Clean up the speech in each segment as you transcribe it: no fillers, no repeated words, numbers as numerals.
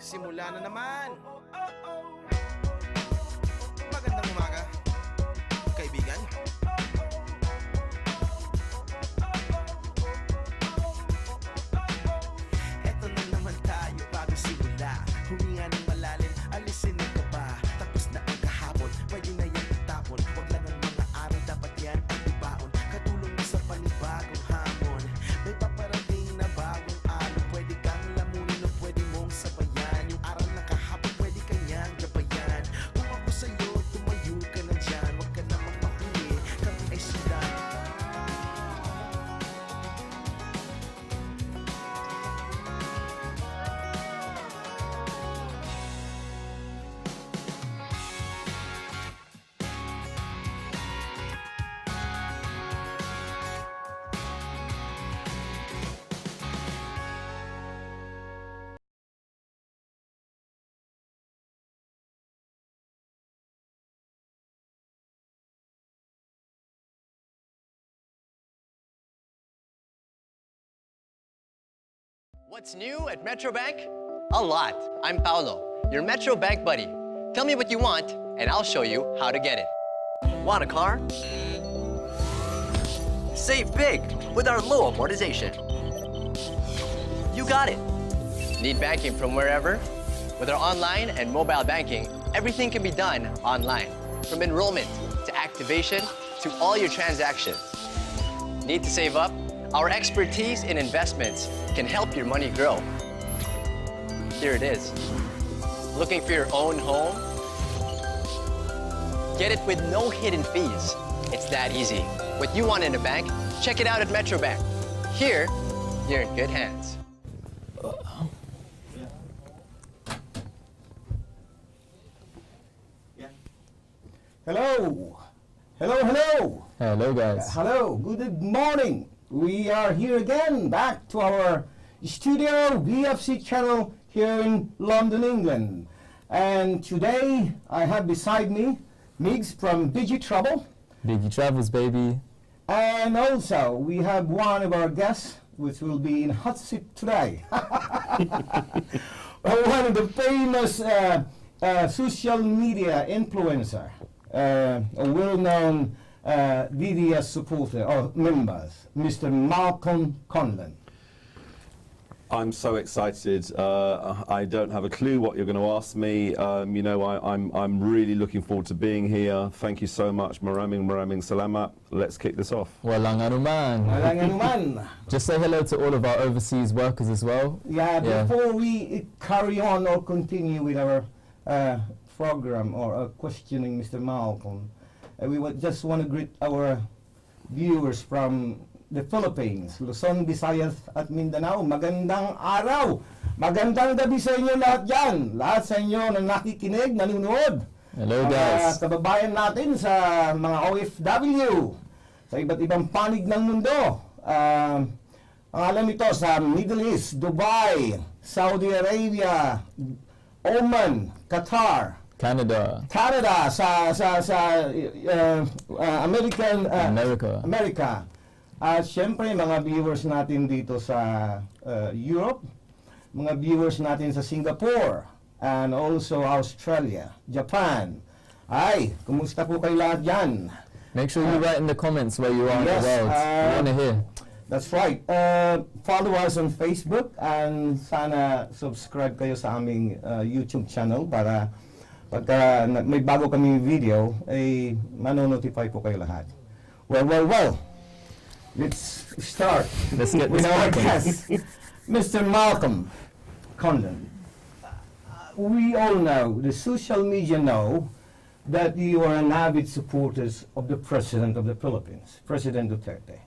Simula na naman. Magandang umaga, kaibigan. Eto na naman tayo bago simula. Huminga ng malalim, alisin ang kaba. Tapos na ang kahapon, pwede na yan itapon. Huwag lang ang mga araw, dapat yan ang ibaon. Katulong na sa panibagong hamon. May paparating na bagong araw. Pwede kang lamunin o pwede mong sabayan. Yung araw na kahapon, pwede kanyang gabayan. Kung ako sa'yo, tumayo ka na dyan. Huwag ka namang mahuli, kami ay sila. What's new at Metro Bank? A lot. I'm Paolo, your Metro Bank buddy. Tell me what you want, and I'll show you how to get it. Want a car? Save big with our low amortization. You got it. Need banking from wherever? With our online and mobile banking, everything can be done online. From enrollment to activation to all your transactions. Need to save up? Our expertise in investments can help your money grow. Here it is. Looking for your own home? Get it with no hidden fees. It's that easy. What you want in a bank, check it out at Metro Bank. Here, you're in good hands. Hello. Hello, hello. Hello, guys. Hello, good morning. We are here again, back to our studio, BFC channel here in London, England. And today, I have beside me Migs from Digi Trouble. Biggie Travels, baby. And also, we have one of our guests, which will be in hot seat today. One of the famous social media influencer, a well-known DDS supporter or members, Mr. Malcolm Conlan. I'm so excited. I don't have a clue what you're going to ask me. You know, I'm really looking forward to being here. Thank you so much. Maraming salamat. Let's kick this off. Walang anuman. Walang anuman. Just say hello to all of our overseas workers as well. Yeah, before we carry on or continue with our program or questioning Mr. Malcolm, we would just want to greet our viewers from the Philippines, Luzon, Visayas at Mindanao. Magandang araw! Magandang gabi sa inyo lahat dyan. Lahat sa inyo na nakikinig, nanonood. Hello, guys. Kababayan natin sa mga OFW, sa iba't ibang panig ng mundo. Ang alam ito sa Middle East, Dubai, Saudi Arabia, Oman, Qatar, Canada, sa America. At syempre, mga viewers natin dito sa Europe, mga viewers natin sa Singapore, and also Australia, Japan. Ay, kumusta po kayo lahat dyan? Make sure you write in the comments where you are in the world. We want to hear. That's right. Follow us on Facebook and sana subscribe kayo sa aming YouTube channel para pagka may bago kami video, ay manonotify po kayo lahat. Well. Let's start. Let's get with this our working. guest, Mr. Malcolm Conlan. We all know, the social media know, that you are an avid supporter of the President of the Philippines, President Duterte.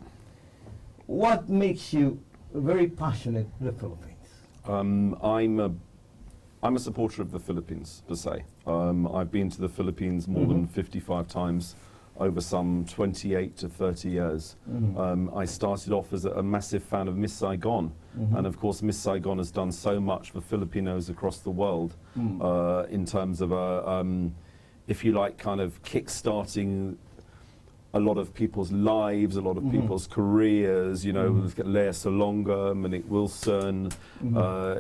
What makes you very passionate of the Philippines? I'm a supporter of the Philippines, per se. I've been to the Philippines more than 55 times over some 28 to 30 years. I started off as a massive fan of Miss Saigon. And of course, Miss Saigon has done so much for Filipinos across the world in terms of, if you like, kind of kick-starting a lot of people's lives, a lot of people's careers, you know, Lea Salonga, Monique Wilson,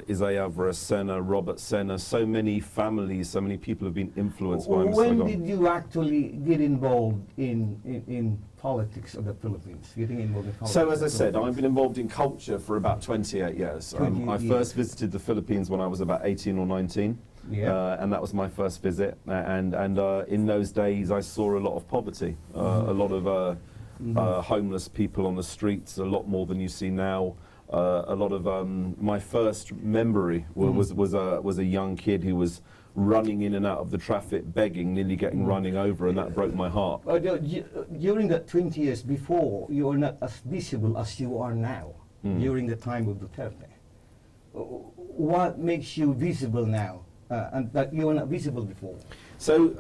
Isaiah Senna, Robert Senna, so many families, so many people have been influenced by Mr. When Saigon. did you actually get involved in politics of the Philippines? Getting involved in politics? So as I said, I've been involved in culture for about 28 years. I first visited the Philippines when I was about 18 or 19. Yeah. And that was my first visit. And in those days, I saw a lot of poverty, a lot of homeless people on the streets, a lot more than you see now. A lot of my first memory was a young kid who was running in and out of the traffic, begging, nearly getting running over, and that broke my heart. During that 20 years before, you were not as visible as you are now. During the time of Duterte, what makes you visible now? And that you were not visible before. So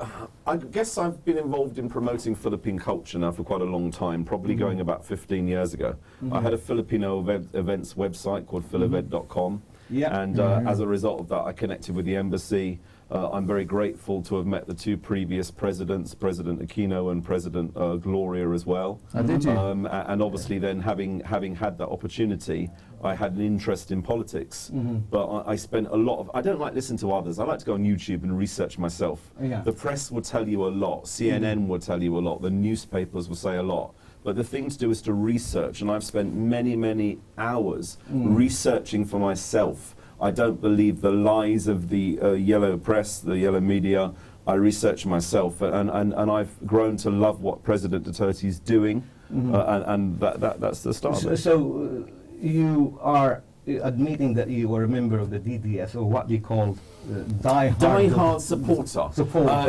I guess I've been involved in promoting Philippine culture now for quite a long time, probably going about 15 years ago. I had a Filipino events website called philevent.com, and as a result of that, I connected with the embassy. I'm very grateful to have met the two previous presidents, President Aquino and President Gloria as well. Did you? And obviously then having had that opportunity, I had an interest in politics. But I spent a lot of, I don't like listening to others, I like to go on YouTube and research myself. The press will tell you a lot, CNN will tell you a lot, the newspapers will say a lot. But the thing to do is to research, and I've spent many, many hours researching for myself. I don't believe the lies of the yellow press, the yellow media. I research myself, and I've grown to love what President Duterte is doing, and that's the start. So you are admitting that you were a member of the DDS, or what you call die-hard supporter.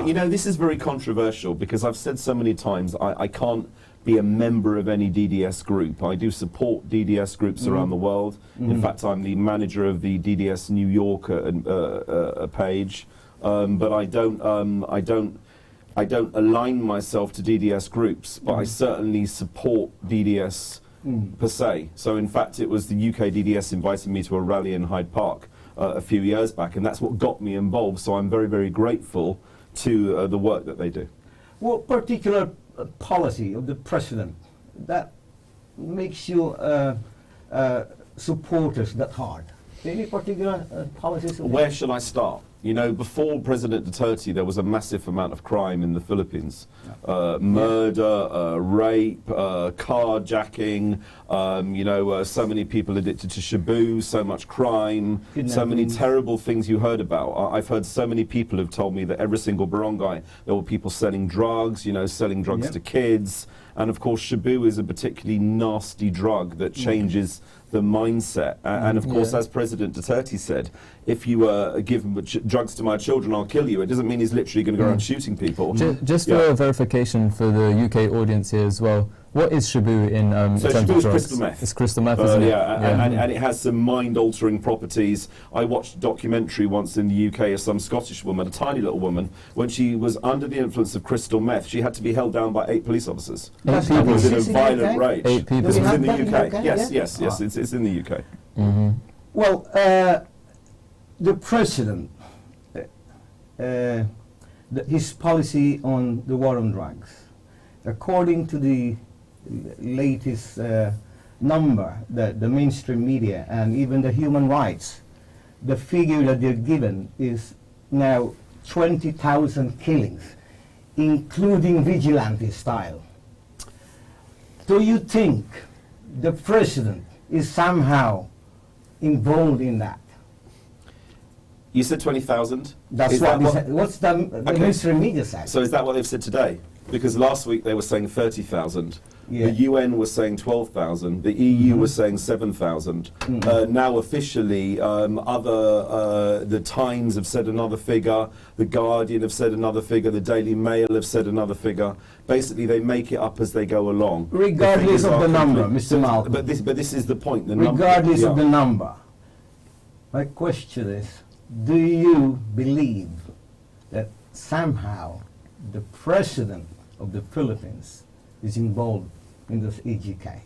You know, this is very controversial because I've said so many times I can't be a member of any DDS group. I do support DDS groups around the world. In fact, I'm the manager of the DDS New York page, but I don't align myself to DDS groups, but I certainly support DDS per se. So in fact, it was the UK DDS invited me to a rally in Hyde Park a few years back, and that's what got me involved. So I'm very, very grateful to the work that they do. What particular policy of the president that makes you supporters that hard? Any particular policies? Where should I start? You know, before President Duterte, there was a massive amount of crime in the Philippines. Murder, rape, carjacking, you know, so many people addicted to shabu, so much crime, so many terrible things you heard about. I've heard so many people have told me that every single barangay, there were people selling drugs, you know, selling drugs to kids. And of course, shabu is a particularly nasty drug that changes the mindset. And of course, as President Duterte said, if you give drugs to my children, I'll kill you. It doesn't mean he's literally going to go around shooting people. Just for verification for the UK audience here as well, what is shabu in so terms shabu of is drugs? crystal meth. It's crystal meth, isn't it? And it has some mind-altering properties. I watched a documentary once in the UK of some Scottish woman, a tiny little woman, when she was under the influence of crystal meth, she had to be held down by 8 police officers. 8 people. And was in a violent rage. 8 people. This was in the UK. UK? Yes, it's in the UK. Well, the president, his policy on the war on drugs, according to the latest number, the mainstream media and even the human rights, the figure that they're given is now 20,000 killings, including vigilante style. Do you think the president is somehow involved in that? You said 20,000? That's what's the mainstream media said. So is that what they've said today? Because last week they were saying 30,000. Yeah. The UN was saying 12,000. The EU was saying 7,000. Now officially, the Times have said another figure. The Guardian have said another figure. The Daily Mail have said another figure. Basically, they make it up as they go along. Regardless of the number, Mr. Malcolm. But this is the point. Regardless of the number, my question is, do you believe that somehow the president of the Philippines is involved in this EGK?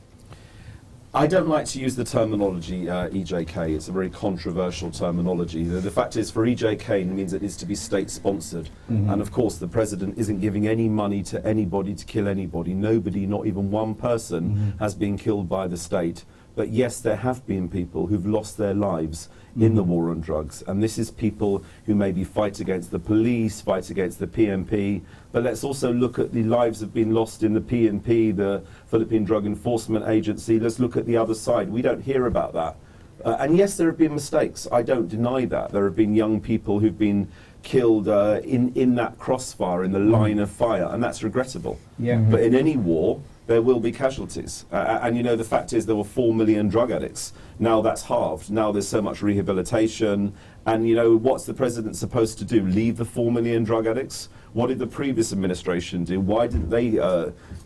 I don't like to use the terminology EJK. It's a very controversial terminology. The fact is, for EJK, it means it needs to be state-sponsored. And of course, the president isn't giving any money to anybody to kill anybody. Nobody, not even one person, has been killed by the state. But yes, there have been people who've lost their lives in the war on drugs. And this is people who maybe fight against the police, fight against the PNP. But let's also look at the lives that have been lost in the PNP, the Philippine Drug Enforcement Agency. Let's look at the other side. We don't hear about that. And yes, there have been mistakes. I don't deny that. There have been young people who've been killed in that crossfire, in the line of fire, and that's regrettable. Yeah. But in any war, there will be casualties. And you know, the fact is there were 4 million drug addicts. Now that's halved. Now there's so much rehabilitation. And you know, what's the president supposed to do? Leave the 4 million drug addicts? What did the previous administration do? Why didn't they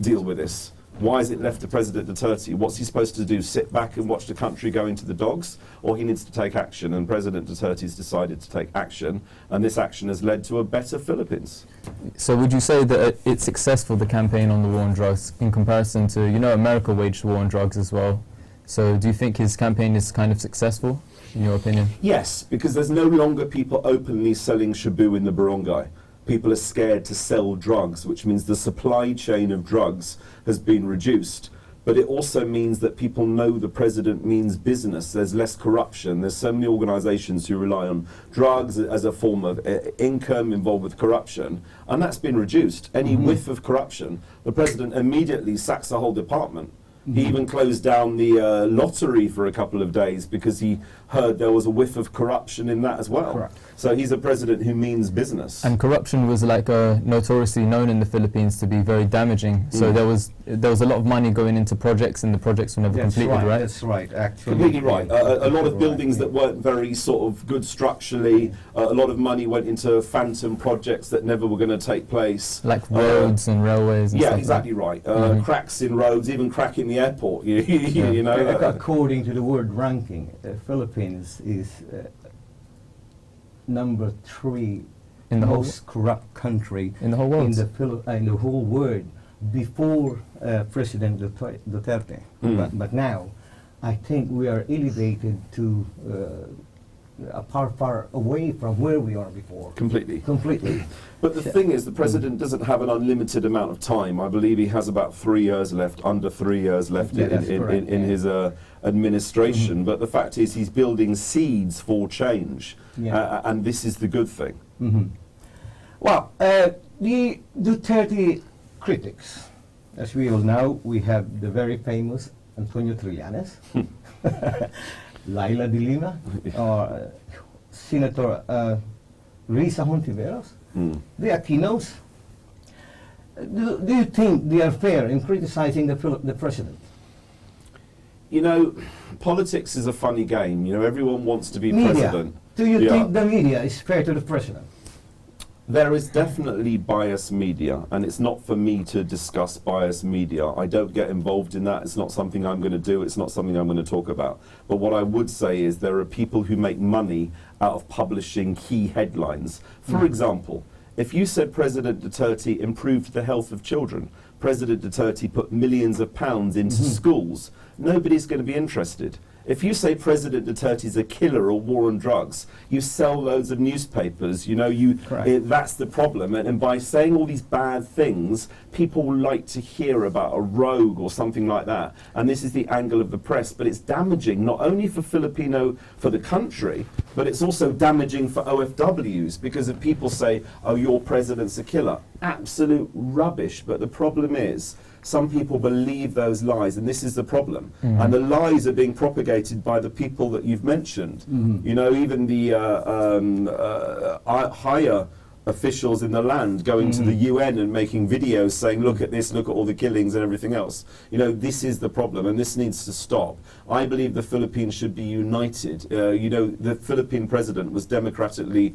deal with this? Why is it left to President Duterte? What's he supposed to do? Sit back and watch the country go into the dogs? Or he needs to take action, and President Duterte's decided to take action, and this action has led to a better Philippines. So would you say that it's successful, the campaign on the war on drugs, in comparison to, you know, America waged war on drugs as well? So do you think his campaign is kind of successful, in your opinion? Yes, because there's no longer people openly selling shabu in the barangay. People are scared to sell drugs, which means the supply chain of drugs has been reduced. But it also means that people know the president means business. There's less corruption. There's so many organizations who rely on drugs as a form of income involved with corruption, and that's been reduced. Any whiff of corruption, the president immediately sacks the whole department. He even closed down the lottery for a couple of days because he heard there was a whiff of corruption in that as well. Correct. So he's a president who means business. And corruption was like notoriously known in the Philippines to be very damaging. So there was a lot of money going into projects, and the projects were never completed, right? That's right, actually. Completely right. A lot of buildings that weren't very sort of good structurally. A lot of money went into phantom projects that never were going to take place. Like roads and railways and Yeah, stuff. exactly right. Cracks in roads, even crack in the airport. You know. According to the world ranking, Philippines is number 3 In the whole most corrupt country in the whole world. in the whole world before President Duterte. But now, I think we are elevated to far away from where we are before. Completely. Completely. But the thing is, the president doesn't have an unlimited amount of time. I believe he has about 3 years left, under 3 years left Yeah, that's correct, in his administration. But the fact is, he's building seeds for change, and this is the good thing. Well, the Duterte critics, as we all know, we have the very famous Antonio Trillanes, Laila de Lima, or Senator Risa Hontiveros, the Aquinos. Do you think they are fair in criticizing the president? You know, politics is a funny game. You know, everyone wants to be Media. president. Do you think the media is fair to the president? There is definitely biased media, and it's not for me to discuss biased media. I don't get involved in that. It's not something I'm going to do. It's not something I'm going to talk about. But what I would say is there are people who make money out of publishing key headlines. For example, if you said President Duterte improved the health of children, President Duterte put millions of pounds into schools, nobody's going to be interested. If you say President Duterte's a killer or war on drugs, you sell loads of newspapers, you know, that's the problem. And by saying all these bad things, people like to hear about a rogue or something like that. And this is the angle of the press, but it's damaging not only for for the country, but it's also damaging for OFWs, because if people say, oh, your president's a killer, absolute rubbish. But the problem is, some people believe those lies, and this is the problem. And the lies are being propagated by the people that you've mentioned. You know, even the higher officials in the land going to the UN and making videos saying, look at this, look at all the killings and everything else. You know, this is the problem, and this needs to stop. I believe the Philippines should be united. You know, the Philippine president was democratically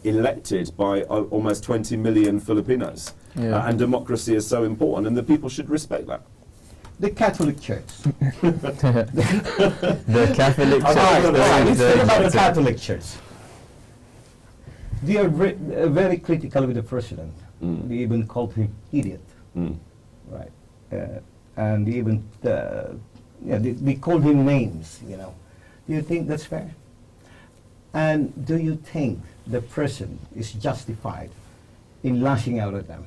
elected by almost 20 million Filipinos. And democracy is so important, and the people should respect that. The Catholic Church. The Catholic Church. Let's think about the Catholic Church. They are very critical with the president. They even called him idiot. Right. And they even yeah, they call him names, you know. Do you think that's fair? And do you think the president is justified in lashing out at them?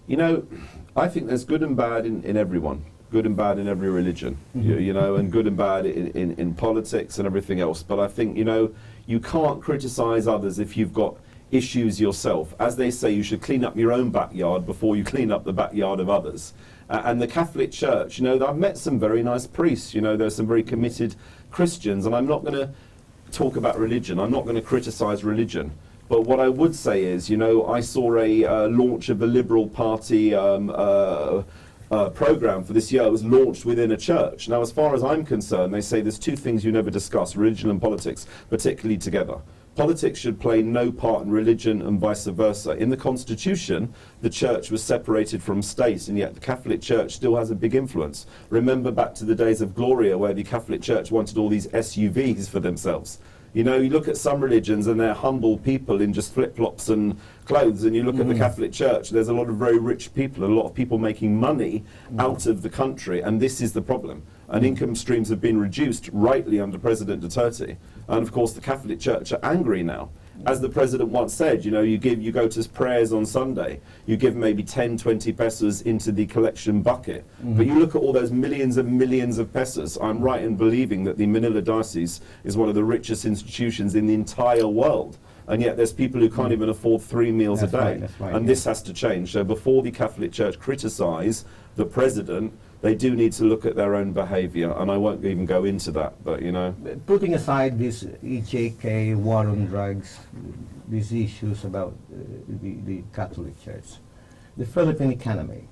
You know, I think there's good and bad in everyone, good and bad in every religion, you know, and good and bad in politics and everything else. But I think, you know, you can't criticize others if you've got issues yourself. As they say, you should clean up your own backyard before you clean up the backyard of others. And the Catholic Church, you know, I've met some very nice priests, you know, there's some very committed Christians, and I'm not going to talk about religion, I'm not going to criticize religion. But what I would say is, you know, I saw a launch of the Liberal Party program for this year. It was launched within a church. Now, as far as I'm concerned, they say there's two things you never discuss, religion and politics, particularly together. Politics should play no part in religion and vice versa. In the Constitution, the church was separated from state, and yet the Catholic Church still has a big influence. Remember back to the days of Gloria, where the Catholic Church wanted all these SUVs for themselves. You know, you look at some religions and they're humble people in just flip-flops and clothes, and you look at the Catholic Church, there's a lot of very rich people, a lot of people making money out of the country, and this is the problem. And income streams have been reduced, rightly, under President Duterte. And of course the Catholic Church are angry now. As the President once said, you know, you go to prayers on Sunday, you give maybe 10, 20 pesos into the collection bucket. But you look at all those millions and millions of pesos, I'm right in believing that the Manila Diocese is one of the richest institutions in the entire world. And yet there's people who can't even afford 3 meals a day. And this has to change. So before the Catholic Church criticise the President, they do need to look at their own behaviour, and I won't even go into that, but you know. Putting aside this EJK, war on drugs, these issues about the Catholic Church, the Philippine economy,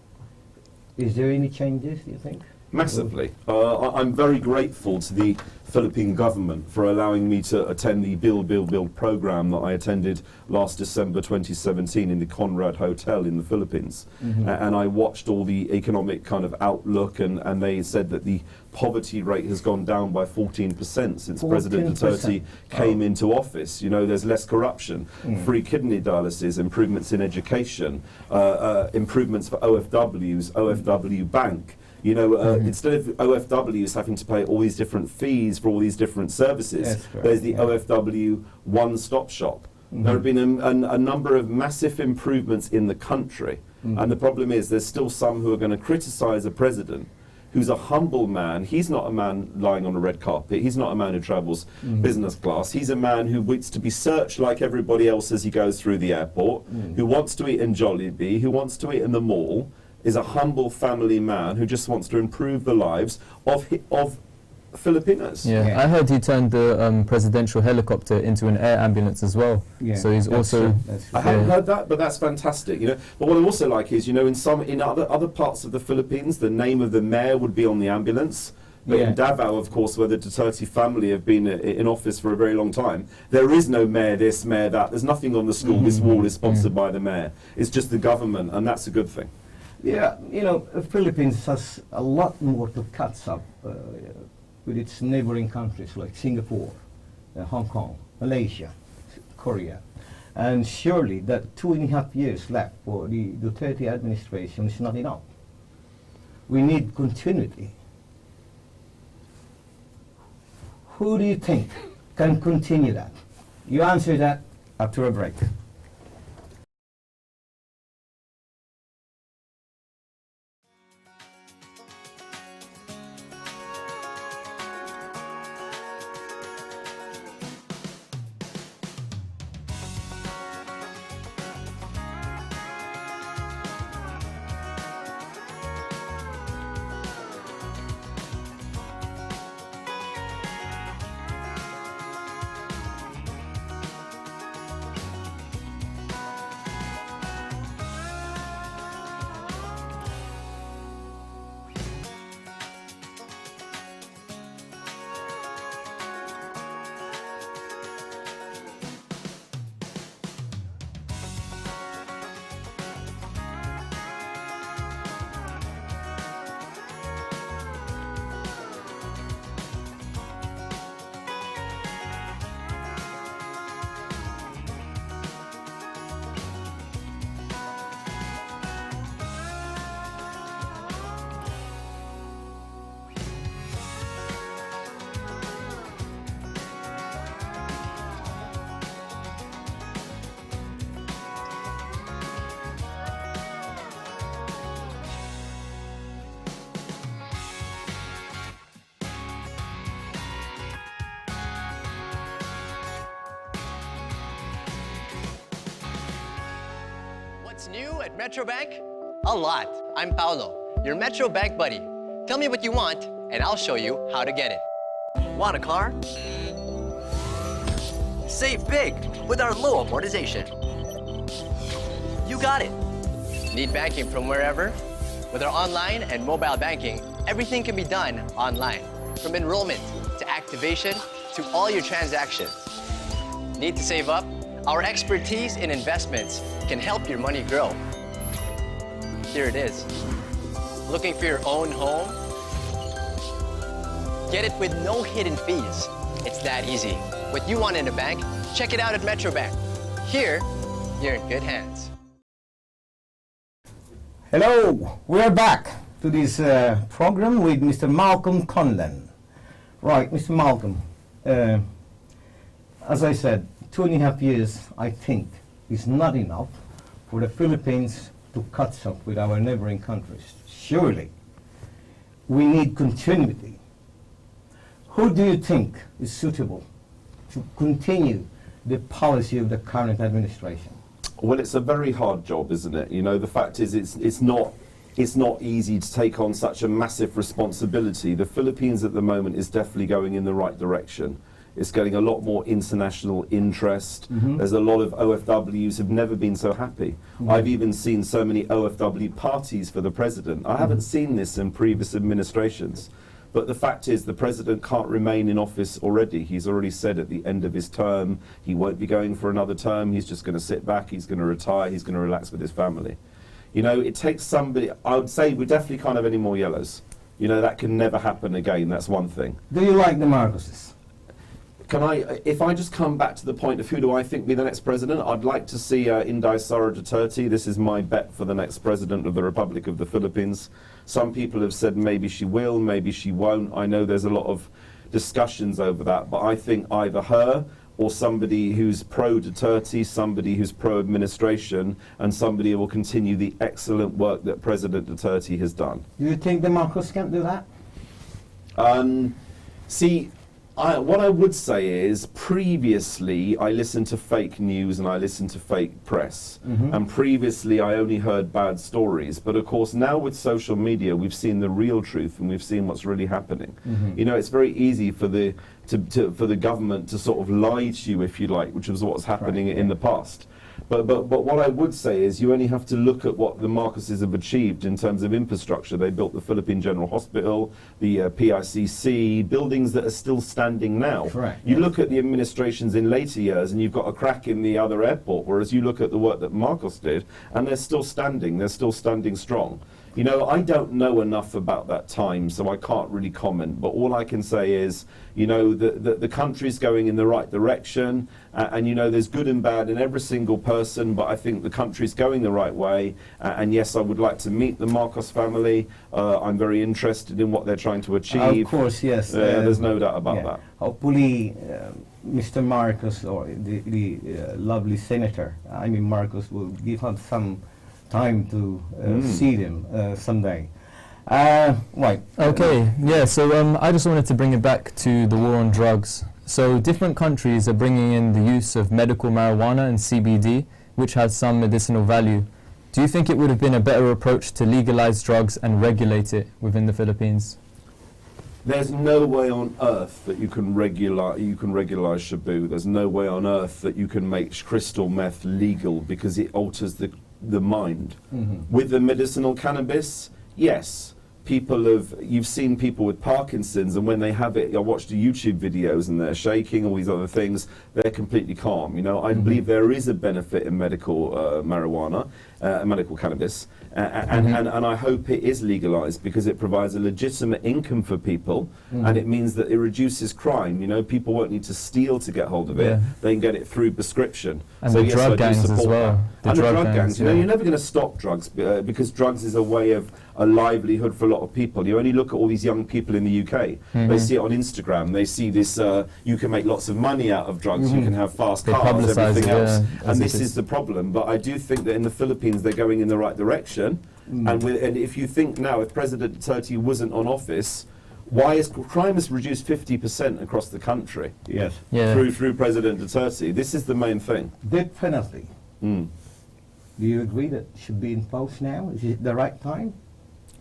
is there any changes, do you think? Massively. I'm very grateful to the Philippine government for allowing me to attend the Build program that I attended last December 2017 in the Conrad Hotel in the Philippines. And I watched all the economic kind of outlook, and they said that the poverty rate has gone down by 14% since 14%. President Duterte came into office. You know, there's less corruption, free kidney dialysis, improvements in education, improvements for OFWs, OFW Bank. You know, instead of OFWs having to pay all these different fees for all these different services, there's the OFW one-stop shop. There have been a number of massive improvements in the country. And the problem is there's still some who are going to criticize a president who's a humble man. He's not a man lying on a red carpet. He's not a man who travels business class. He's a man who waits to be searched like everybody else as he goes through the airport, who wants to eat in Jollibee, who wants to eat in the mall, is a humble family man who just wants to improve the lives of Filipinos. Yeah, I heard he turned the presidential helicopter into an air ambulance as well. Yeah, so he's also. I haven't heard that, but that's fantastic. You know, but what I also like is, you know, in other parts of the Philippines, the name of the mayor would be on the ambulance. But in Davao, of course, where the Duterte family have been in office for a very long time, there is no mayor this, mayor that. There's nothing on the school. This wall is sponsored by the mayor. It's just the government, and that's a good thing. Yeah, you know, the Philippines has a lot more to catch up with its neighboring countries like Singapore, Hong Kong, Malaysia, Korea. And surely that 2.5 years left for the Duterte administration is not enough. We need continuity. Who do you think can continue that? You answer that after a break. What's new at Metro Bank? A lot. I'm Paolo, your Metro Bank buddy. Tell me what you want, and I'll show you how to get it. Want a car? Save big with our low amortization. You got it. Need banking from wherever? With our online and mobile banking, everything can be done online. From enrollment to activation to all your transactions. Need to save up? Our expertise in investments can help your money grow. Here it is. Looking for your own home? Get it with no hidden fees. It's that easy. What you want in a bank, check it out at Metro Bank. Here, you're in good hands. Hello, we're back to this program with Mr. Malcolm Conlan. Right, Mr. Malcolm, as I said, 2.5 years, I think, is not enough for the Philippines to catch up with our neighboring countries. Surely, we need continuity. Who do you think is suitable to continue the policy of the current administration? Well, it's a very hard job, isn't it? You know, the fact is it's not easy to take on such a massive responsibility. The Philippines at the moment is definitely going in the right direction. It's getting a lot more international interest. There's a lot of OFWs who've never been so happy. I've even seen so many OFW parties for the president. I haven't seen this in previous administrations. But the fact is the president can't remain in office already. He's already said at the end of his term, he won't be going for another term. He's just going to sit back. He's going to retire. He's going to relax with his family. You know, it takes somebody, I would say we definitely can't have any more yellows. You know, that can never happen again. That's one thing. Do you like the Marcoses? Can I, if I just come back to the point of who do I think be the next president, I'd like to see Inday Sara Duterte. This is my bet for the next president of the Republic of the Philippines. Some people have said maybe she will, maybe she won't. I know there's a lot of discussions over that, but I think either her or somebody who's pro-Duterte, somebody who's pro-administration, and somebody who will continue the excellent work that President Duterte has done. Do you think the Marcos can do that? See, what I would say is, previously I listened to fake news and I listened to fake press. And previously I only heard bad stories. But of course now with social media we've seen the real truth and we've seen what's really happening. You know, it's very easy for the government to sort of lie to you, if you like, which was what's happening in the past. But what I would say is you only have to look at what the Marcoses have achieved in terms of infrastructure. They built the Philippine General Hospital, the PICC, buildings that are still standing now. Correct, you yes. look at the administrations in later years and you've got a crack in the other airport, whereas you look at the work that Marcos did and they're still standing strong. You know, I don't know enough about that time, so I can't really comment. But all I can say is, you know, the country's going in the right direction, and you know, there's good and bad in every single person. But I think the country's going the right way. And yes, I would like to meet the Marcos family. I'm very interested in what they're trying to achieve. Of course, yes. There's no doubt about that. Hopefully, Mr. Marcos or the lovely senator, I mean Marcos, will give us some time to see them someday. Right. Okay, yeah, so I just wanted to bring it back to the war on drugs. So different countries are bringing in the use of medical marijuana and CBD, which has some medicinal value. Do you think it would have been a better approach to legalize drugs and regulate it within the Philippines? There's no way on earth that you can regularize Shabu. There's no way on earth that you can make crystal meth legal because it alters the mind. With the medicinal cannabis, yes. You've seen people with Parkinson's, and when they have it, I watched the YouTube videos and they're shaking, all these other things, they're completely calm. You know, I believe there is a benefit in medical marijuana, medical cannabis, and I hope it is legalized because it provides a legitimate income for people, and it means that it reduces crime. You know, people won't need to steal to get hold of it. They can get it through prescription. And so the yes, drug I do gangs as support well. that. And the drug gangs, you know, you're never going to stop drugs because drugs is a way of a livelihood for a lot of people. You only look at all these young people in the UK. They see it on Instagram. They see this, you can make lots of money out of drugs. You can have fast cars, everything else. And this is the problem. But I do think that in the Philippines, they're going in the right direction. And if you think now, if President Duterte wasn't on office, why is crime has reduced 50% across the country? Yes. Yeah. Through President Duterte. This is the main thing. Definitely. Do you agree that it should be imposed now? Is it the right time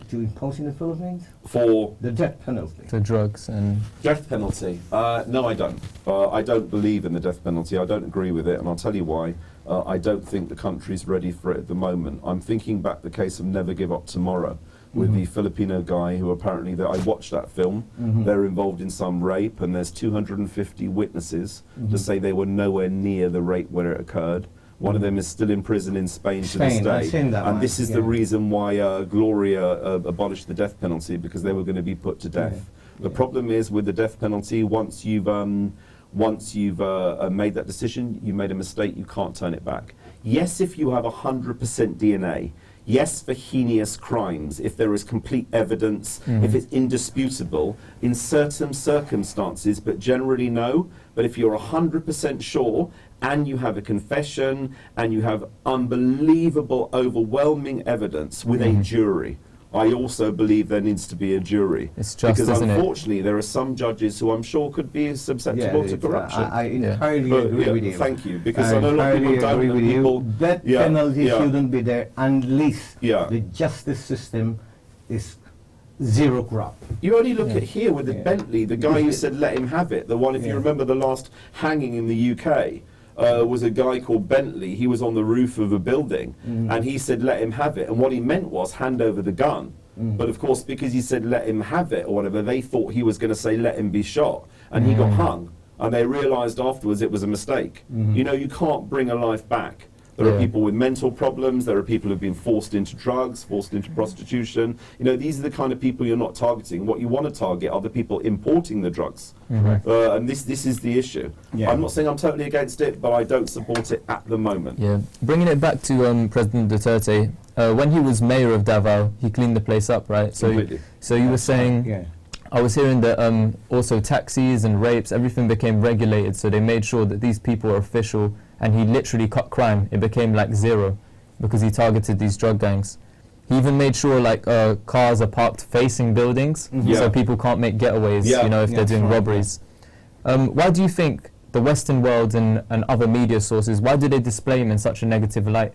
to impose in the Philippines? For The death penalty. For drugs and death penalty? No, I don't. I don't believe in the death penalty. I don't agree with it, and I'll tell you why. I don't think the country's ready for it at the moment. I'm thinking back the case of Never Give Up Tomorrow with the Filipino guy who apparently, I watched that film, they're involved in some rape, and there's 250 witnesses to say they were nowhere near the rape where it occurred. One of them is still in prison in Spain to this Spain, I've day. seen that And one, this is the reason why Gloria abolished the death penalty, because they were going to be put to death. The problem is with the death penalty, once you've made that decision, you made a mistake, you can't turn it back. Yes, if you have 100% DNA, yes, for heinous crimes, if there is complete evidence, if it's indisputable, in certain circumstances, but generally no. But if you're 100% sure, and you have a confession, and you have unbelievable, overwhelming evidence with a jury, I also believe there needs to be a jury. It's just, because isn't it? unfortunately there are some judges who I'm sure could be susceptible to corruption. I entirely agree with you. Thank you, because I know a lot of people don't, agree and with people... you. That penalty shouldn't be there unless Yeah. the justice system is zero corrupt. You only look at here with the Bentley, the guy who said let him have it, the one, if you remember the last hanging in the UK, was a guy called Bentley. He was on the roof of a building, and he said let him have it, and what he meant was hand over the gun. But of course, because he said let him have it or whatever, they thought he was going to say let him be shot, and he got hung, and they realized afterwards it was a mistake. You know, you can't bring a life back. There are people with mental problems, there are people who've been forced into drugs, forced into prostitution. You know, these are the kind of people you're not targeting. What you want to target are the people importing the drugs. And this is the issue. I'm not saying I'm totally against it, but I don't support it at the moment. yeah, bringing it back to President Duterte, when he was mayor of Davao, he cleaned the place up, right? So, Completely. so you were saying, I was hearing that also taxis and rapes, everything became regulated, so they made sure that these people are official, and he literally cut crime. It became like zero because he targeted these drug gangs. He even made sure like cars are parked facing buildings, so people can't make getaways, you know, if they're doing robberies. Why do you think the Western world and other media sources, why do they display him in such a negative light?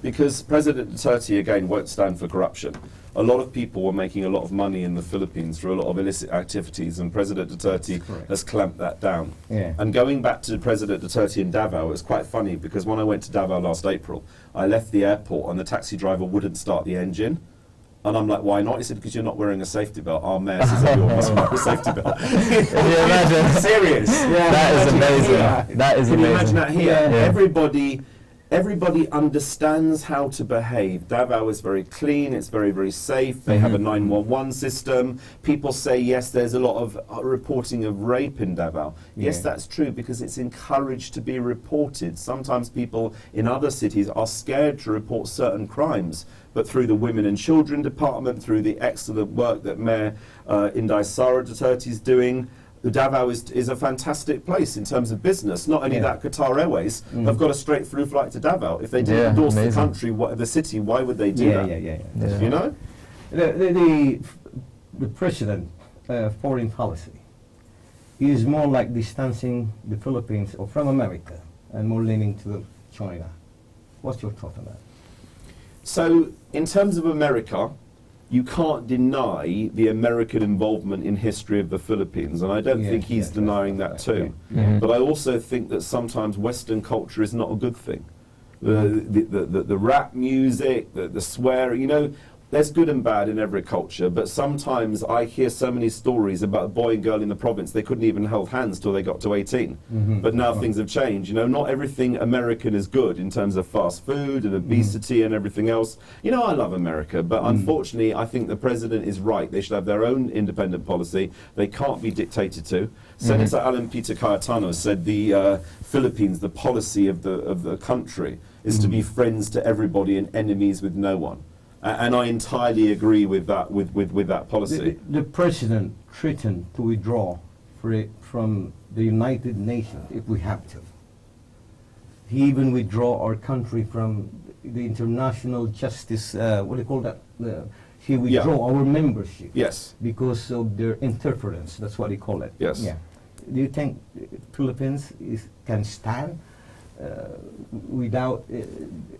Because President Duterte, again, won't stand for corruption. A lot of people were making a lot of money in the Philippines through a lot of illicit activities, and President Duterte has clamped that down. And going back to President Duterte in Davao, it was quite funny, because when I went to Davao last April, I left the airport and the taxi driver wouldn't start the engine. And I'm like, why not? He said, because you're not wearing a safety belt. Our mayor says everyone must wear a safety belt. Can you imagine? Serious. That is amazing. That is Can you amazing. imagine that here? Everybody understands how to behave. Davao is very clean, it's very, very safe. They have a 911 system. People say, yes, there's a lot of reporting of rape in Davao. Yes, that's true, because it's encouraged to be reported. Sometimes people in other cities are scared to report certain crimes, but through the Women and Children Department, through the excellent work that Mayor Inday Sara Duterte is doing, Davao is a fantastic place in terms of business. Not only that, Qatar Airways have got a straight through flight to Davao. If they didn't endorse the country, the city, why would they do that? You know? The president foreign policy is more like distancing the Philippines or from America and more leaning to China. What's your thought on that? So, in terms of America, you can't deny the American involvement in history of the Philippines, and I don't think he's denying that too. But I also think that sometimes Western culture is not a good thing. The rap music, the swearing, you know, there's good and bad in every culture, but sometimes I hear so many stories about a boy and girl in the province, they couldn't even hold hands till they got to 18. But now things have changed. You know, not everything American is good in terms of fast food and obesity and everything else. You know, I love America, but unfortunately, I think the president is right. They should have their own independent policy. They can't be dictated to. Senator Alan Peter Cayetano said the Philippines, the policy of the country is to be friends to everybody and enemies with no one. And I entirely agree with that, with that policy. The president threatened to withdraw from the United Nations if we have to. He even withdraw our country from the international justice, what do you call that? He withdraw our membership. Yes. Because of their interference, that's what he call it. Yes. Yeah. Do you think Philippines can stand without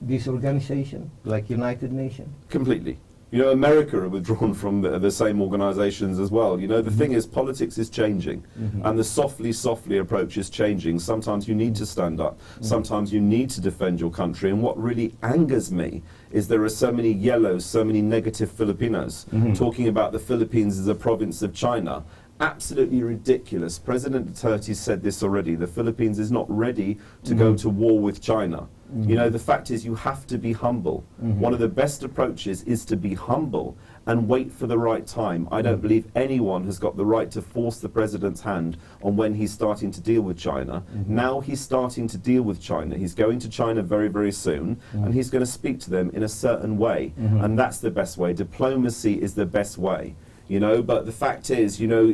this organization, like United Nations? Completely. You know, America are withdrawn from the same organizations as well. You know, the thing is, politics is changing, and the softly approach is changing. Sometimes you need to stand up. Sometimes you need to defend your country. And what really angers me is there are so many yellows, so many negative Filipinos talking about the Philippines as a province of China. Absolutely ridiculous. President Duterte said this already. The Philippines is not ready to go to war with China. You know, the fact is you have to be humble. One of the best approaches is to be humble and wait for the right time. I don't believe anyone has got the right to force the president's hand on when he's starting to deal with China. Now he's starting to deal with China. He's going to China very, very soon, and he's going to speak to them in a certain way. And that's the best way. Diplomacy is the best way. You know, but the fact is, you know,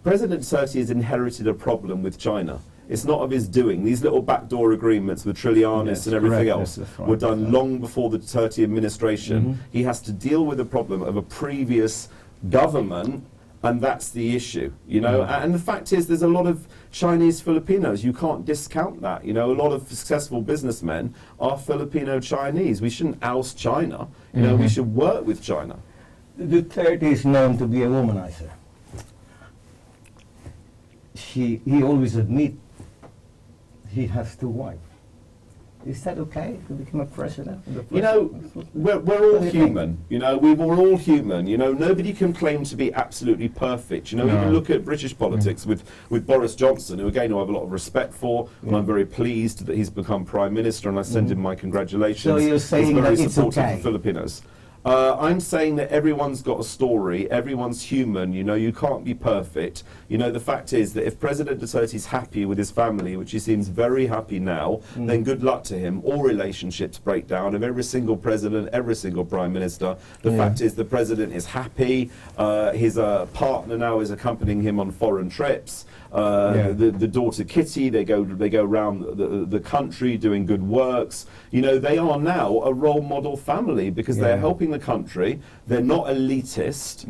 President Duterte has inherited a problem with China. It's not of his doing. These little backdoor agreements with Trillianis and everything else were done long before the Duterte administration. He has to deal with the problem of a previous government, and that's the issue, you know. And the fact is, there's a lot of Chinese Filipinos. You can't discount that. You know, a lot of successful businessmen are Filipino Chinese. We shouldn't oust China. You know, we should work with China. Duterte is known to be a womanizer. He always admits he has two wives. Is that okay to become a president? You know, we're all human. You know, we're all human. You know, nobody can claim to be absolutely perfect. You know, even look at British politics with Boris Johnson, who again I have a lot of respect for, and I'm very pleased that he's become Prime Minister, and I send him my congratulations. So you're saying he's very that it's supportive okay? of Filipinos. I'm saying that everyone's got a story, everyone's human, you know, you can't be perfect. You know, the fact is that if President Duterte's happy with his family, which he seems very happy now, then good luck to him. All relationships break down of every single president, every single prime minister. The fact is the president is happy, his partner now is accompanying him on foreign trips. The daughter Kitty, they go around the country doing good works. You know, they are now a role model family because they're helping the country. They're not elitist,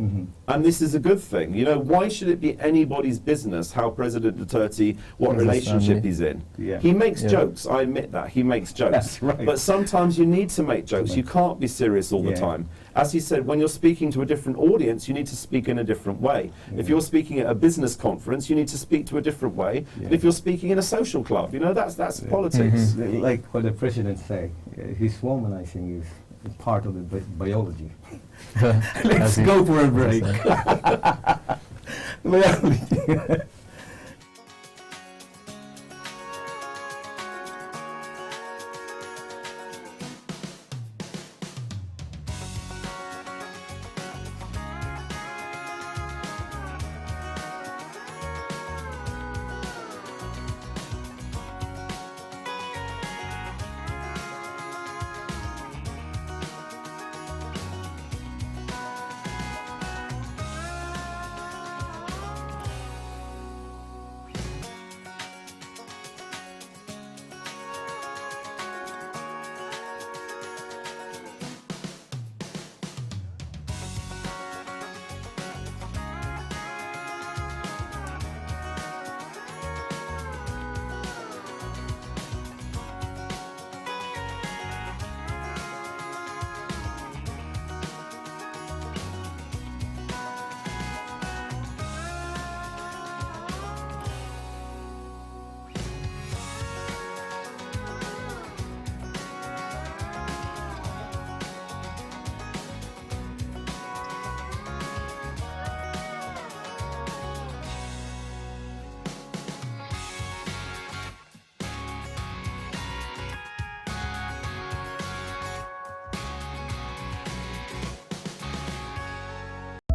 and this is a good thing. You know, why should it be anybody's business how President Duterte, what relationship he's in? He makes jokes. I admit that he makes jokes. That's right. But sometimes you need to make jokes. You can't be serious all the time. As he said, when you're speaking to a different audience, you need to speak in a different way. If you're speaking at a business conference, you need to speak to a different way. And if you're speaking in a social club, you know, that's politics. Like what the president say, his womanizing is part of the biology. Let's go for a break. Biology.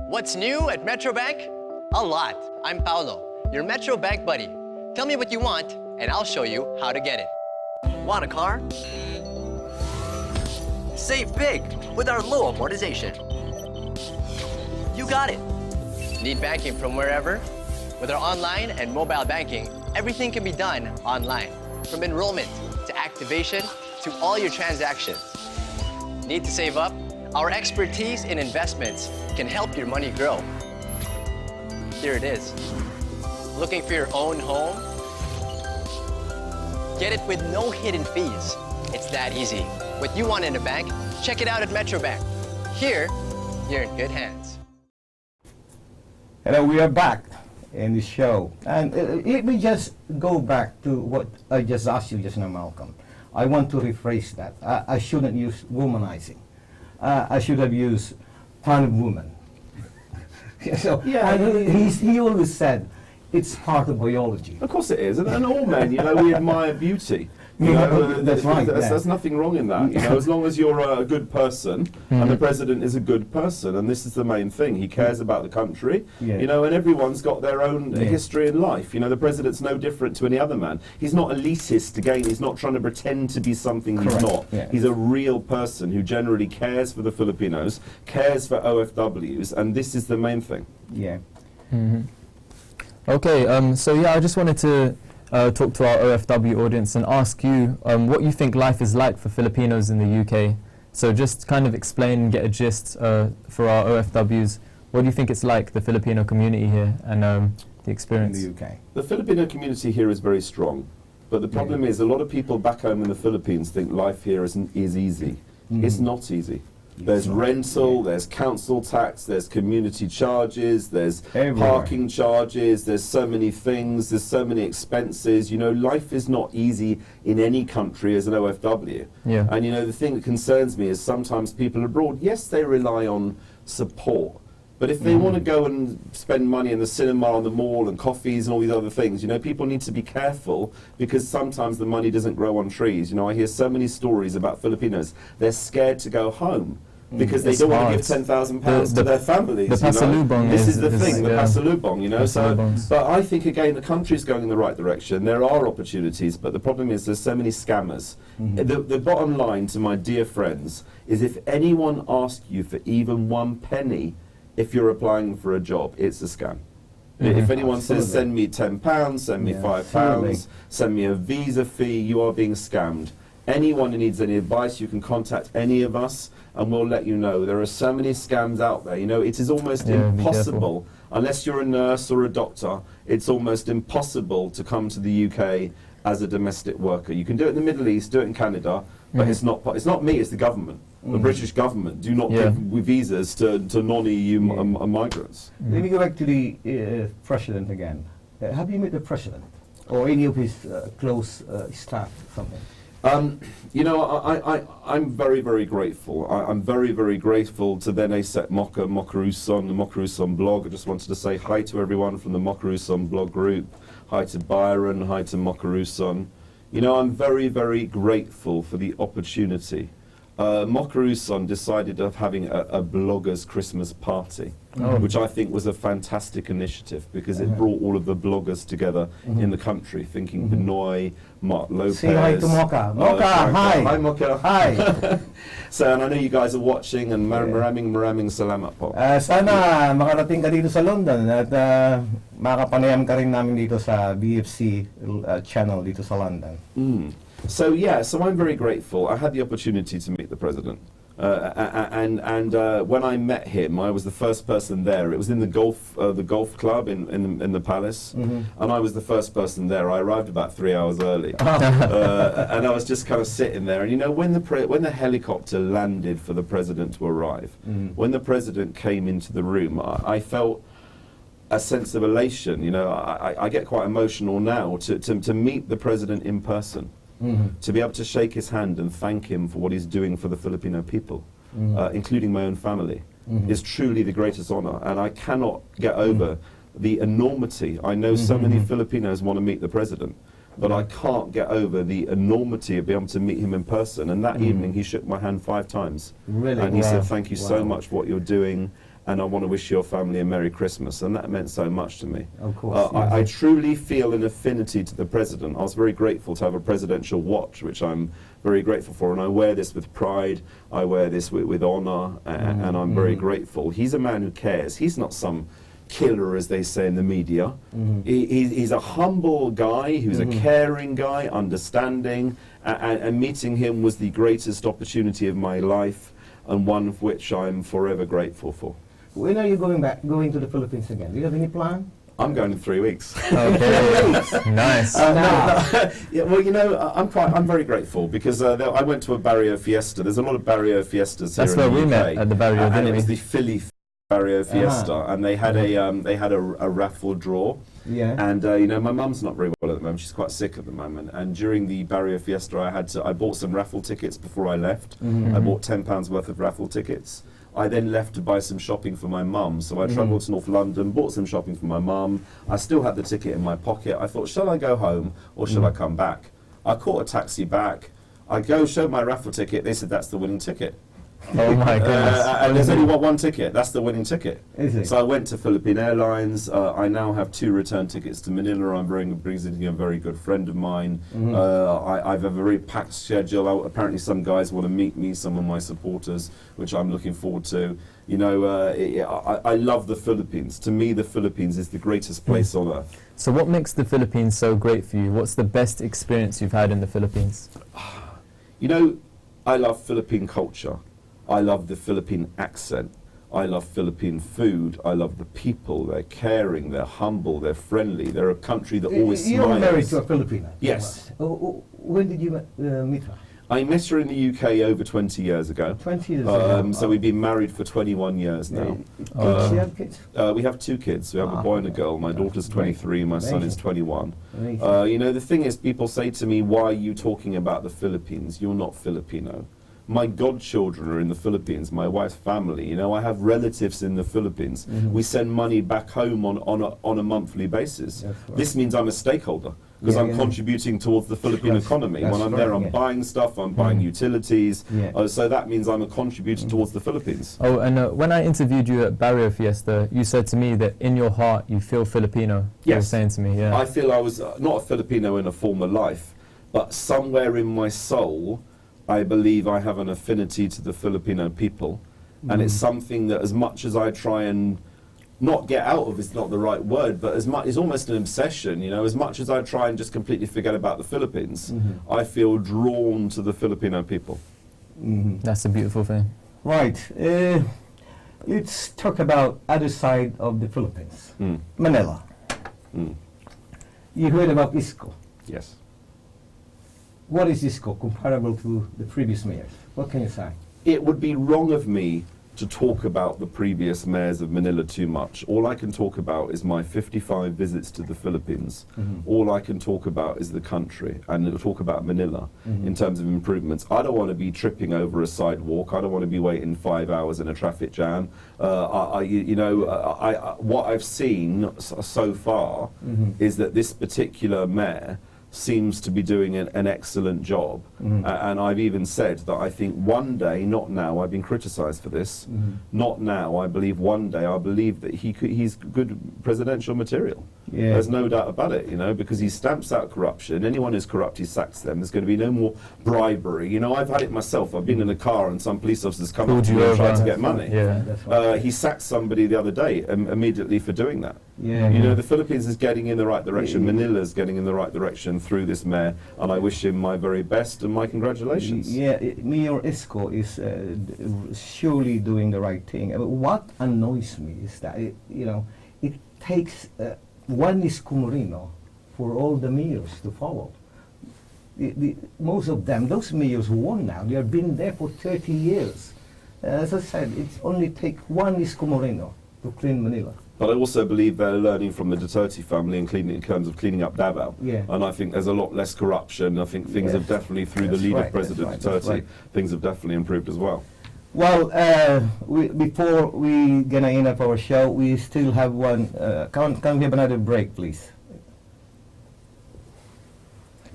What's new at Metro Bank? A lot. I'm Paolo, your Metro Bank buddy. Tell me what you want, and I'll show you how to get it. Want a car? Save big with our low amortization. You got it. Need banking from wherever? With our online and mobile banking, everything can be done online. From enrollment to activation to all your transactions. Need to save up? Our expertise in investments can help your money grow. Here it is. Looking for your own home? Get it with no hidden fees. It's that easy. What you want in a bank, check it out at Metro Bank. Here, you're in good hands. Hello, we are back in the show. And let me just go back to what I just asked you just now, Malcolm. I want to rephrase that. I shouldn't use womanizing. I should have used part of woman. So, Yeah. and he always said, it's part of biology. Of course it is, and all men, you know, we admire beauty. You Yeah, know, that's right, yeah. There's nothing wrong in that. You know, as long as you're a good person, and the president is a good person, and this is the main thing. He cares about the country, Yeah. you know, and everyone's got their own Yeah. history in life. You know, the president's no different to any other man. He's not elitist. Again, he's not trying to pretend to be something he's Correct, not. yeah. He's a real person who generally cares for the Filipinos, cares for OFWs, and this is the main thing. Yeah. Okay, so yeah, I just wanted to talk to our OFW audience and ask you what you think life is like for Filipinos in the UK. So just kind of explain and get a gist for our OFWs. What do you think it's like, the Filipino community here, and the In experience? the UK. The Filipino community here is very strong, but the problem is a lot of people back home in the Philippines think life here is easy. It's not easy. There's not, rental, yeah. there's council tax, there's community charges, there's Everywhere. parking charges, there's so many things, there's so many expenses. You know, life is not easy in any country as an OFW. Yeah. And you know, the thing that concerns me is sometimes people abroad, yes, they rely on support. But if they want to go and spend money in the cinema, on the mall, and coffees and all these other things, you know, people need to be careful because sometimes the money doesn't grow on trees. You know, I hear so many stories about Filipinos. They're scared to go home because they It's don't want hard. to give £10,000 to their families. the you know? pasalubong This is- is the is- thing, the yeah. pasalubong, you know. So, Pasalubongs. but I think, again, the country's going in the right direction. There are opportunities, but the problem is there's so many scammers. The bottom line to my dear friends is if anyone asks you for even 1 penny, if you're applying for a job, it's a scam. If anyone says, send me £10, send me Yeah, £5, absolutely. send me a visa fee, you are being scammed. Anyone who needs any advice, you can contact any of us and we'll let you know. There are so many scams out there. You know, it is almost Yeah, be impossible, unless you're a nurse or a doctor, it's almost impossible to come to the UK as a domestic worker. You can do it in the Middle East, do it in Canada, but it's not me, it's the government. The British government do not Yeah. give visas to non-EU Yeah. migrants. Let me go back to the president again. Have you met the president or any of his close staff? Something. You know, I'm very, very grateful. I'm very, very grateful to then ASET Mokaruson, the Mokaruson blog. I just wanted to say hi to everyone from the Mokaruson blog group. Hi to Byron, hi to Mokaruson. You know, I'm very, very grateful for the opportunity. Mokaruson decided of having a bloggers Christmas party, which I think was a fantastic initiative because it brought all of the bloggers together in the country, thinking Benoy, Mark Lopez. Say hi to Mocha. Mocha, Franco. hi. Hi, Mocha. Hi. So, and I know you guys are watching, and maraming salamat po. Sana makarating ka dito sa London at makapanayam ka rin namin dito sa BFC channel dito sa London. So yeah, so I'm very grateful. I had the opportunity to meet the president, and when I met him, I was the first person there. It was in the golf club in the palace, and I was the first person there. I arrived about 3 hours early, and I was just kind of sitting there. And you know, when the helicopter landed for the president to arrive, when the president came into the room, I felt a sense of elation. You know, I get quite emotional now to meet the president in person. To be able to shake his hand and thank him for what he's doing for the Filipino people, including my own family, is truly the greatest honor. And I cannot get over the enormity. I know so many Filipinos want to meet the president, but I can't get over the enormity of being able to meet him in person. And that evening, he shook my hand 5 times. Really? And he Wow. said, thank you so Wow. much for what you're doing. And I want to wish your family a Merry Christmas. And that meant so much to me. Of course, I truly feel an affinity to the president. I was very grateful to have a presidential watch, which I'm very grateful for. And I wear this with pride. I wear this with honor. And I'm very grateful. He's a man who cares. He's not some killer, as they say in the media. He's a humble guy who's a caring guy, understanding. And meeting him was the greatest opportunity of my life, and one of which I'm forever grateful for. When are you going to the Philippines again? Do you have any plan? I'm going in 3 weeks. Okay, nice. Yeah, well, you know, I'm very grateful because I went to a Barrio Fiesta. There's a lot of Barrio Fiestas That's here in where the we UK. met, at the Barrio, And didn't it we? was the Philly Barrio Fiesta, and they had a raffle draw. Yeah. And you know, my mum's not very well at the moment. She's quite sick at the moment. And during the Barrio Fiesta, I bought some raffle tickets before I left. I bought £10 worth of raffle tickets. I then left to buy some shopping for my mum. So I travelled to North London, bought some shopping for my mum. I still had the ticket in my pocket. I thought, shall I go home or shall I come back? I caught a taxi back. I go show my raffle ticket. They said that's the winning ticket. Oh my goodness. And there's only one ticket. That's the winning ticket. Is it? So I went to Philippine Airlines. I now have 2 return tickets to Manila. I'm visiting a very good friend of mine. I have a very packed schedule. Apparently some guys want to meet me, some of my supporters, which I'm looking forward to. You know, I love the Philippines. To me, the Philippines is the greatest place on earth. So what makes the Philippines so great for you? What's the best experience you've had in the Philippines? You know, I love Philippine culture. I love the Philippine accent. I love Philippine food. I love the people. They're caring, they're humble, they're friendly. They're a country that always You're smiles. married to a Filipino? Yes. When did you meet her? I met her in the UK over 20 years ago. 20 years ago. So we've been married for 21 years now. Kids, you have kids? We have 2 kids. We have a boy and a girl. My daughter's 23, my son is 21. Amazing. You know, the thing is, people say to me, why are you talking about the Philippines? You're not Filipino. My godchildren are in the Philippines, my wife's family. You know, I have relatives in the Philippines. We send money back home on a monthly basis. That's right. This means I'm a stakeholder because Yeah, I'm yeah. contributing towards the Philippine That's- economy. that's When I'm right, there, I'm yeah. buying stuff, I'm buying utilities. Yeah. So that means I'm a contributor towards the Philippines. Oh, and when I interviewed you at Barrio Fiesta, you said to me that in your heart you feel Filipino. You were Yes. saying to me, yeah. I feel I was not a Filipino in a former life, but somewhere in my soul, I believe I have an affinity to the Filipino people. And it's something that as much as I try and not get out of, it's not the right word, but as much, it's almost an obsession, you know, as much as I try and just completely forget about the Philippines, I feel drawn to the Filipino people. That's a beautiful thing. Right. Let's talk about other side of the Philippines. Manila. You heard about ISCO. Yes. What is ISCO comparable to the previous mayors? What can you say? It would be wrong of me to talk about the previous mayors of Manila too much. All I can talk about is my 55 visits to the Philippines. All I can talk about is the country and talk about Manila in terms of improvements. I don't want to be tripping over a sidewalk. I don't want to be waiting 5 hours in a traffic jam. What I've seen so far is that this particular mayor seems to be doing an excellent job. And I've even said that I think one day, not now, I've been criticised for this, not now, I believe one day, I believe that he's good presidential material. Yeah. There's no doubt about it, you know, because he stamps out corruption. Anyone who's corrupt, he sacks them. There's going to be no more bribery. You know, I've had it myself. I've been in a car and some police officers come up to me and try to get money. Yeah. That's right. He sacked somebody the other day immediately for doing that. Yeah. You know, the Philippines is getting in the right direction. Manila's getting in the right direction through this mayor, and I wish him my very best and my congratulations. Yeah, Mayor Isco is surely doing the right thing. What annoys me is that it takes one Isko Moreno for all the mayors to follow. Most of them, those mayors who won now, they have been there for 30 years. As I said, it's only take one Isko Moreno to clean Manila. But I also believe they're learning from the Duterte family in terms of cleaning up Davao. Yeah. And I think there's a lot less corruption. I think things have Yes. definitely, through the That's lead right, of President that's right, that's Duterte, right. things have definitely improved as well. Well, before we gonna end up our show, we still have one. Can we have another break, please?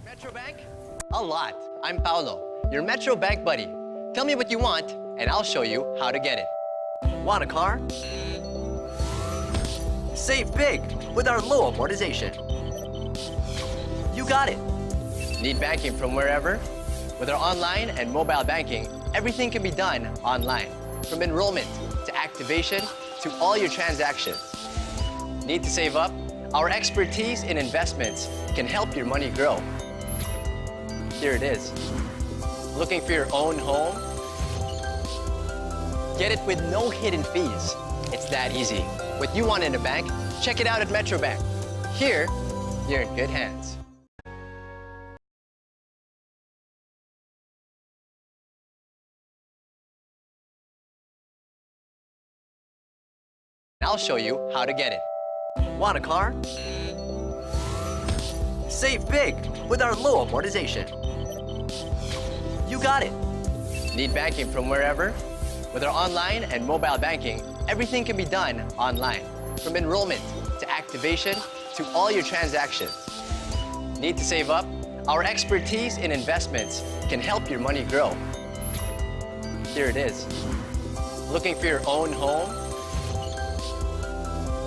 Metro Bank? A lot. I'm Paolo, your Metro Bank buddy. Tell me what you want, and I'll show you how to get it. Want a car? Save big with our low amortization. You got it. Need banking from wherever? With our online and mobile banking, everything can be done online. From enrollment to activation to all your transactions. Need to save up? Our expertise in investments can help your money grow. Here it is. Looking for your own home? Get it with no hidden fees. It's that easy. What you want in a bank, check it out at Metrobank. Here, you're in good hands. I'll show you how to get it. Want a car? Save big with our low amortization. You got it. Need banking from wherever? With our online and mobile banking, everything can be done online. From enrollment to activation to all your transactions. Need to save up? Our expertise in investments can help your money grow. Here it is. Looking for your own home?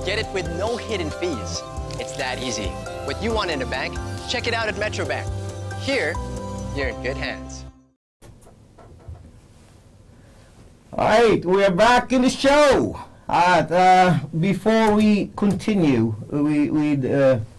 Get it with no hidden fees. It's that easy. What you want in a bank, check it out at Metrobank. Here, you're in good hands. All right, we're back in the show. Before we continue with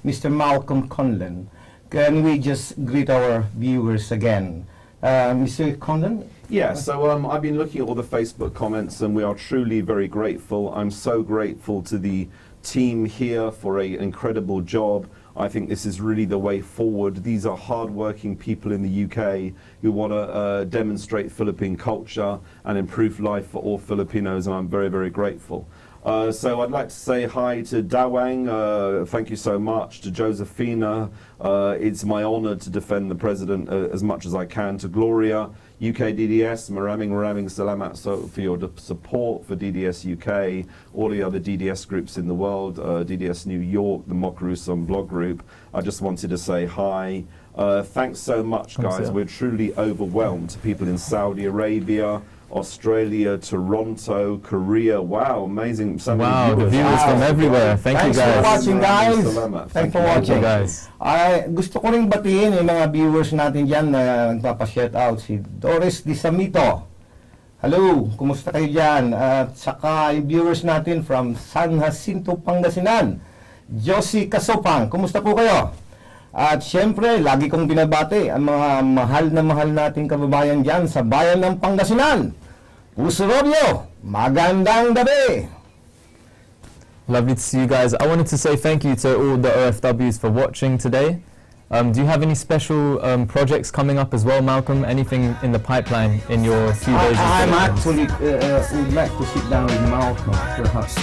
Mr. Malcolm Conlan, can we just greet our viewers again? Mr. Conlan? Yeah, so I've been looking at all the Facebook comments and we are truly very grateful. I'm so grateful to the team here for an incredible job. I think this is really the way forward. These are hard-working people in the UK who want to demonstrate Philippine culture and improve life for all Filipinos, and I'm very, very grateful. So I'd like to say hi to Dawang, thank you so much, to Josephina, it's my honor to defend the President as much as I can, to Gloria, UK DDS, maraming salamat for your support for DDS UK, all the other DDS groups in the world, DDS New York, the Mokrusum blog group. I just wanted to say hi. Thanks so much, guys. We're truly overwhelmed. People in Saudi Arabia, Australia, Toronto, Korea. Wow, amazing. So wow, the viewers from everywhere. Thank you guys. Thanks for watching, guys. Thanks for watching. Guys. Gusto ko ring batiin yung mga viewers natin dyan na nagpapa-shout out. Si Doris Disamito. Hello, kumusta kayo dyan? At saka yung viewers natin from San Jacinto, Pangasinan. Josie Kasopang, kumusta po kayo? At syempre, lagi kong binabati ang mga mahal nating kababayan dyan sa bayan ng Pangasinan. Puso Robio, magandang gabi! Lovely to see you guys. I wanted to say thank you to all the OFWs for watching today. Do you have any special projects coming up as well, Malcolm? Anything in the pipeline in your few days? I'm actually would like to sit down with Malcolm. Perhaps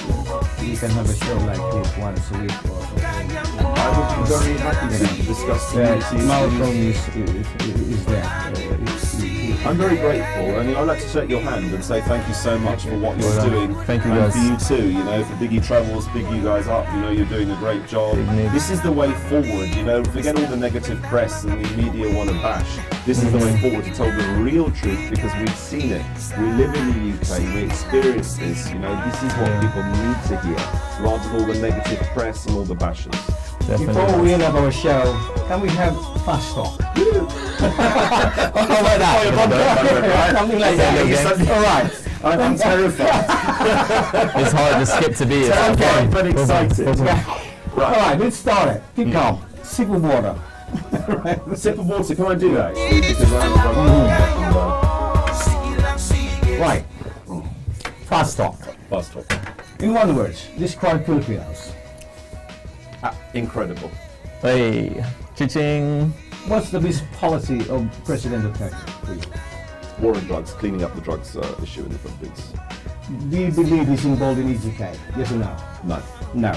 we can have a show like this once a week or something. I would be very happy to discuss communities. Malcolm is there. I'm very grateful, and I'd like to shake your hand and say thank you so much for what you're doing. Thank you, and guys. for you too, you know, for Biggie Travels, big you guys up, you know, you're doing a great job. This is the way forward, you know, forget all the negative press and the media want to bash. This is the way forward to tell the real truth, because we've seen it. We live in the UK, we experience this, you know, this is what people need to hear, rather than all the negative press and all the bashers. Definitely. Before we end up our show, can we have fast talk? How about that? Something like that. All right. I'm terrified. It's hard to skip to be. Terrified but excited. All right, let's start it. Keep calm. Sip of water. Sip of water, can I do that? Because I'm Right. Fast talk. fast talk. In one word, describe Filipinos. Incredible. Hey, cha-ching. What's the best policy of President Duterte for you? War on drugs, cleaning up the drugs issue in the Philippines. Do you believe he's involved in EGK? Yes or no? No. No.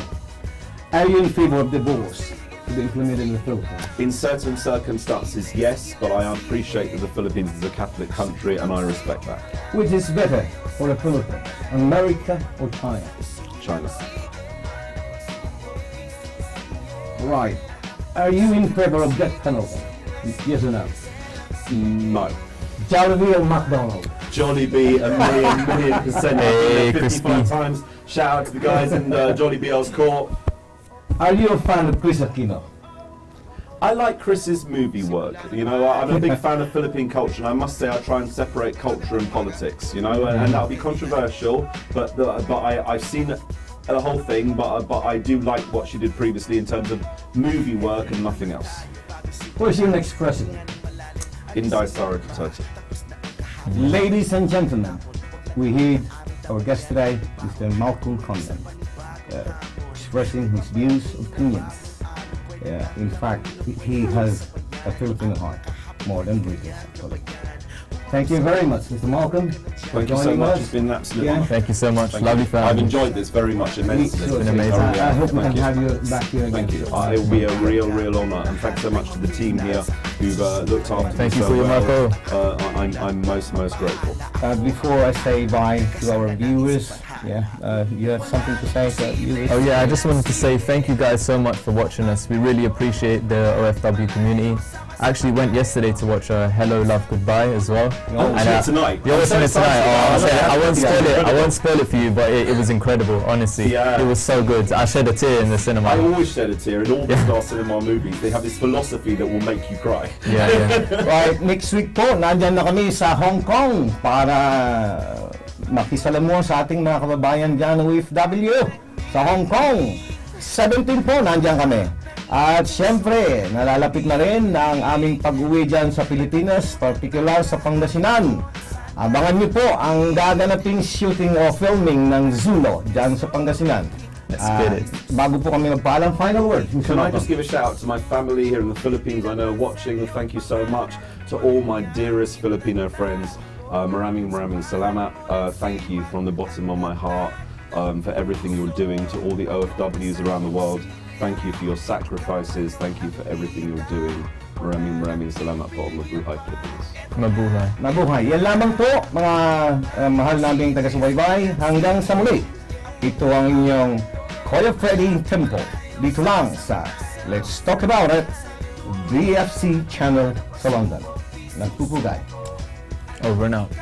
Are you in favor of divorce to be implemented in the Philippines? In certain circumstances, yes, but I appreciate that the Philippines is a Catholic country and I respect that. Which is better for the Philippines, America or China? China. Right. Are you in favor of death penalty? Yes or no? No. Jollibee or McDonald's? Jollibee, a million percent. Hey, 55 crispy. times. Shout out to the guys in Jollibee Earls Court. Are you a fan of Chris Aquino? I like Chris's movie work. You know, I'm a big fan of Philippine culture, and I must say I try and separate culture and politics. You know, and that'll be controversial, but I've seen the whole thing. But I do like what she did previously in terms of movie work and nothing else. Who's your next president? Inday Sara Duterte. Ladies and gentlemen, we heard our guest today, Mr. Malcolm Conlan. expressing his views, opinions. Yeah, in fact, he has a Filipino heart, more than British, actually. Thank you very much, Mr. Malcolm. Thank you so much. It's been an absolute honor. Thank you so much. Thank Lovely you. family. I've enjoyed this very much immensely. It's been amazing. I hope we Thank can you. have you back here again. Thank you. It will be a real honour, and thanks so much to the team here who've looked after me Thank you so for your well. Marco. I'm most grateful. Before I say bye to our viewers, you have something to say to our viewers? Oh yeah, I just wanted to say thank you guys so much for watching us. We really appreciate the OFW community. I actually went yesterday to watch Hello, Love, Goodbye as well. Oh, tonight. You're watching it tonight. I won't spoil it. I won't spoil it for you, but it was incredible. Honestly, Yeah. it was so good. I shed a tear in the cinema. I always shed a tear in all the Star Cinema movies. They have this philosophy that will make you cry. Yeah, yeah. Right, next week po, nandyan na kami sa Hong Kong para makisalamuha sa ating mga kababayan dyan OFW sa Hong Kong. 17 po, nandyan kami. At syempre, nalalapit na rin ang aming pag-uwi dyan sa Pilipinas, particular sa Pangasinan. Abangan niyo po ang gaganaping shooting o filming ng Zulo dyan sa Pangasinan. Let's get it. Bago po kami magpaalam, final word. Can I just give a shout out to my family here in the Philippines? I know are watching. Thank you so much to all my dearest Filipino friends. Maraming salamat. Thank you from the bottom of my heart for everything you're doing. To all the OFWs around the world, thank you for your sacrifices. Thank you for everything you're doing. Maraming salamat po. Mabuhay Philippines. Mabuhay. Mabuhay. Yan lamang po, mga mahal naming taga-subaybay. Hanggang sa muli, ito ang inyong Kuya Freddy Temple. Dito lang sa Let's Talk About It, BFC channel sa London. Nagpupugay. Over and out.